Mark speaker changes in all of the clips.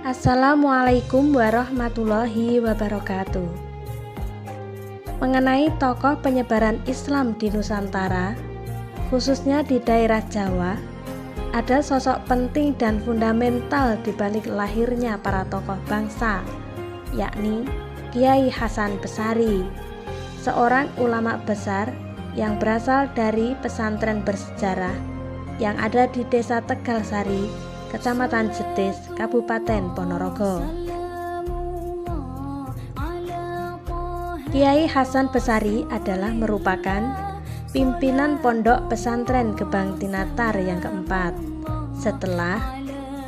Speaker 1: Assalamualaikum warahmatullahi wabarakatuh. Mengenai tokoh penyebaran Islam di Nusantara, khususnya di daerah Jawa, ada sosok penting dan fundamental di balik lahirnya para tokoh bangsa, yakni Kiai Hasan Besari, seorang ulama besar yang berasal dari pesantren bersejarah yang ada di Desa Tegalsari, Kecamatan Jetis, Kabupaten Ponorogo. Kiai Hasan Besari adalah merupakan pimpinan Pondok Pesantren Gebang Tinatar yang keempat, setelah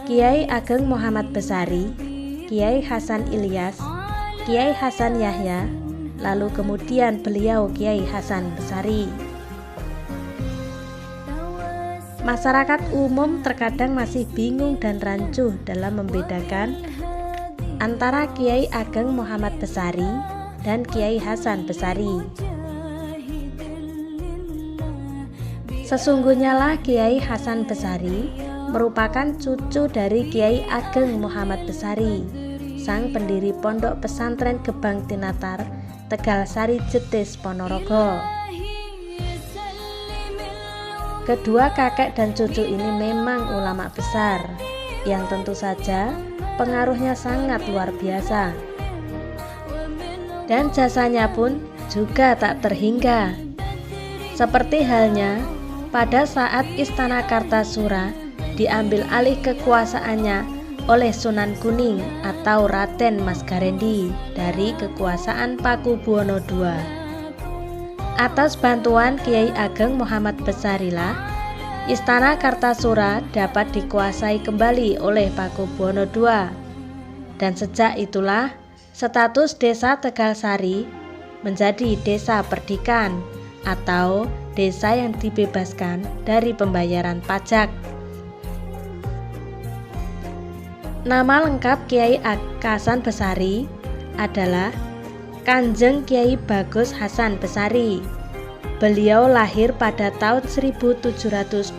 Speaker 1: Kiai Ageng Muhammad Besari, Kiai Hasan Ilyas, Kiai Hasan Yahya, lalu kemudian beliau Kiai Hasan Besari. Masyarakat umum terkadang masih bingung dan rancu dalam membedakan antara Kiai Ageng Muhammad Besari dan Kiai Hasan Besari. Sesungguhnya lah Kiai Hasan Besari merupakan cucu dari Kiai Ageng Muhammad Besari, sang pendiri Pondok Pesantren Gebang Tinatar, Tegalsari Jetis, Ponorogo. Kedua kakek dan cucu ini memang ulama besar, yang tentu saja pengaruhnya sangat luar biasa. Dan jasanya pun juga tak terhingga. Seperti halnya pada saat Istana Kartasura diambil alih kekuasaannya oleh Sunan Kuning atau Raden Mas Garendi dari kekuasaan Pakubuwono II. Atas bantuan Kiai Ageng Muhammad Besarilah, Istana Kartasura dapat dikuasai kembali oleh Pakubuwono II. Dan sejak itulah status Desa Tegalsari menjadi Desa Perdikan atau desa yang dibebaskan dari pembayaran pajak. Nama lengkap Kiai Hasan Besari adalah Kanjeng Kiai Bagus Hasan Besari. Beliau lahir pada tahun 1729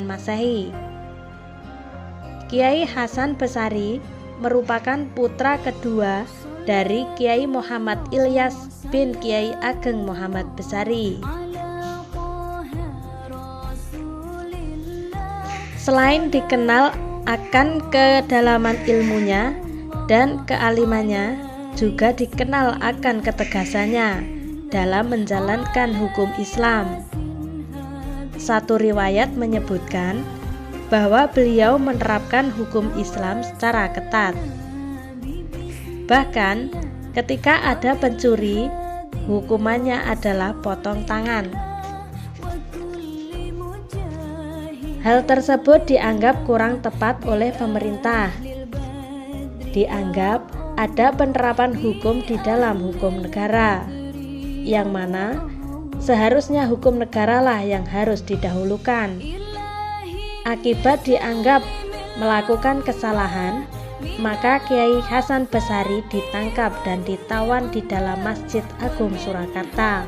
Speaker 1: Masehi. Kiai Hasan Besari merupakan putra kedua dari Kiai Muhammad Ilyas bin Kiai Ageng Muhammad Besari. Selain dikenal akan kedalaman ilmunya dan kealimannya, juga dikenal akan ketegasannya dalam menjalankan hukum Islam. Satu riwayat menyebutkan bahwa beliau menerapkan hukum Islam secara ketat. Bahkan ketika ada pencuri, hukumannya adalah potong tangan. Hal tersebut dianggap kurang tepat oleh pemerintah. Dianggap ada penerapan hukum di dalam hukum negara, yang mana seharusnya hukum negara lah yang harus didahulukan. Akibat dianggap melakukan kesalahan, maka Kiai Hasan Besari ditangkap dan ditawan di dalam Masjid Agung Surakarta.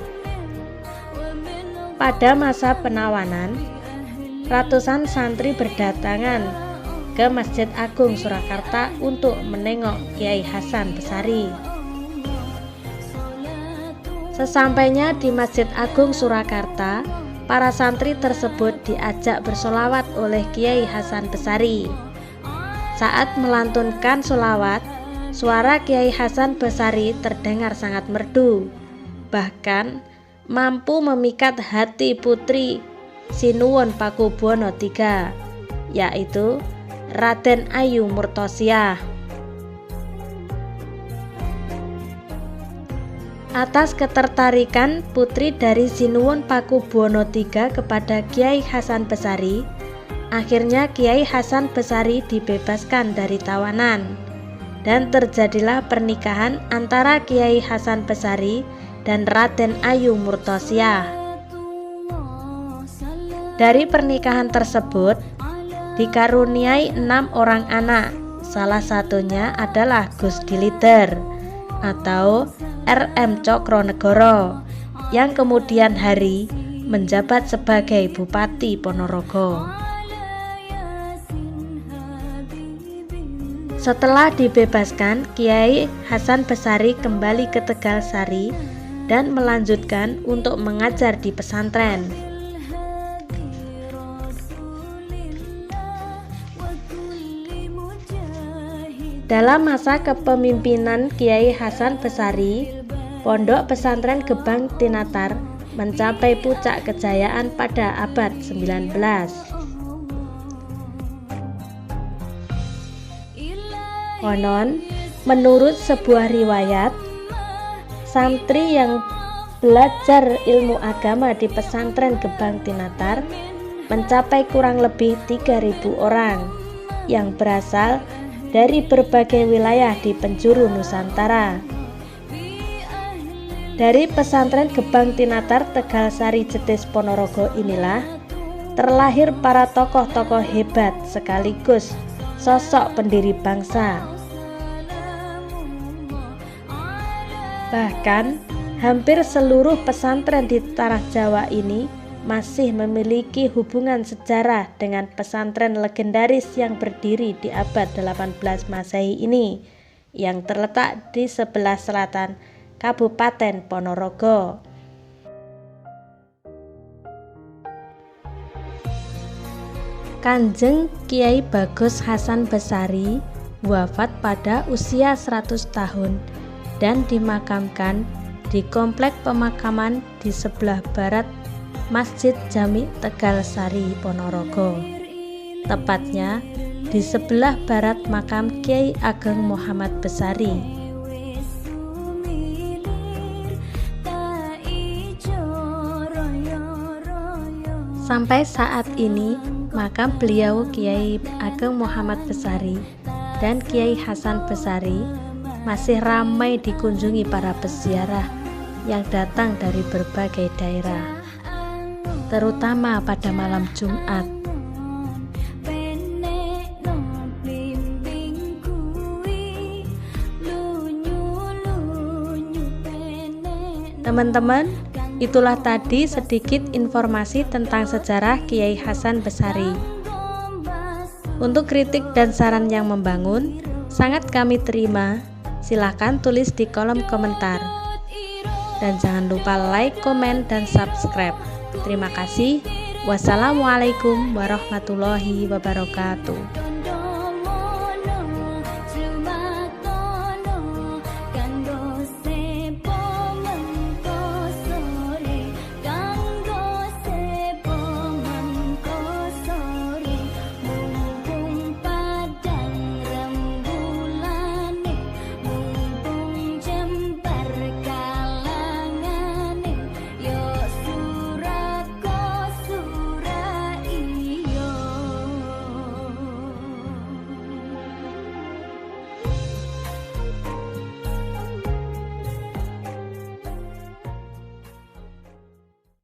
Speaker 1: Pada masa penawanan, ratusan santri berdatangan ke Masjid Agung Surakarta untuk menengok Kiai Hasan Besari. Sesampainya di Masjid Agung Surakarta, para santri tersebut diajak bersolawat oleh Kiai Hasan Besari. Saat melantunkan solawat, suara Kiai Hasan Besari terdengar sangat merdu, bahkan mampu memikat hati putri Sinuwun Pakubuwono III, yaitu Raden Ayu Murtosia. Atas ketertarikan putri dari Sinuwun Pakubuwono III kepada Kiai Hasan Besari, akhirnya Kiai Hasan Besari dibebaskan dari tawanan, dan terjadilah pernikahan antara Kiai Hasan Besari dan Raden Ayu Murtosia. Dari pernikahan tersebut dikaruniai 6 orang anak, salah satunya adalah Gus Gilider atau R.M. Cokronegoro, yang kemudian hari menjabat sebagai Bupati Ponorogo. Setelah dibebaskan, Kiai Hasan Besari kembali ke Tegalsari dan melanjutkan untuk mengajar di pesantren. Dalam masa kepemimpinan Kiai Hasan Besari, Pondok Pesantren Gebang Tinatar mencapai puncak kejayaan pada abad 19. Konon, menurut sebuah riwayat, santri yang belajar ilmu agama di pesantren Gebang Tinatar mencapai kurang lebih 3.000 orang yang berasal dari berbagai wilayah di penjuru Nusantara. Dari pesantren Gebang Tinatar Tegalsari Jetis Ponorogo inilah terlahir para tokoh-tokoh hebat sekaligus sosok pendiri bangsa. Bahkan hampir seluruh pesantren di tanah Jawa ini masih memiliki hubungan sejarah dengan pesantren legendaris yang berdiri di abad 18 Masehi ini, yang terletak di sebelah selatan Kabupaten Ponorogo. Kanjeng Kiai Bagus Hasan Besari wafat pada usia 100 tahun dan dimakamkan di komplek pemakaman di sebelah barat Masjid Jami Tegalsari Ponorogo, tepatnya di sebelah barat makam Kiai Ageng Muhammad Besari. Sampai saat ini, makam beliau Kiai Ageng Muhammad Besari dan Kiai Hasan Besari masih ramai dikunjungi para peziarah yang datang dari berbagai daerah, terutama pada malam Jumat. Teman-teman, itulah tadi sedikit informasi tentang sejarah Kiai Hasan Besari. Untuk kritik dan saran yang membangun, sangat kami terima. Silahkan tulis di kolom komentar. Dan jangan lupa like, komen, dan subscribe. Terima kasih. Wassalamualaikum warahmatullahi wabarakatuh.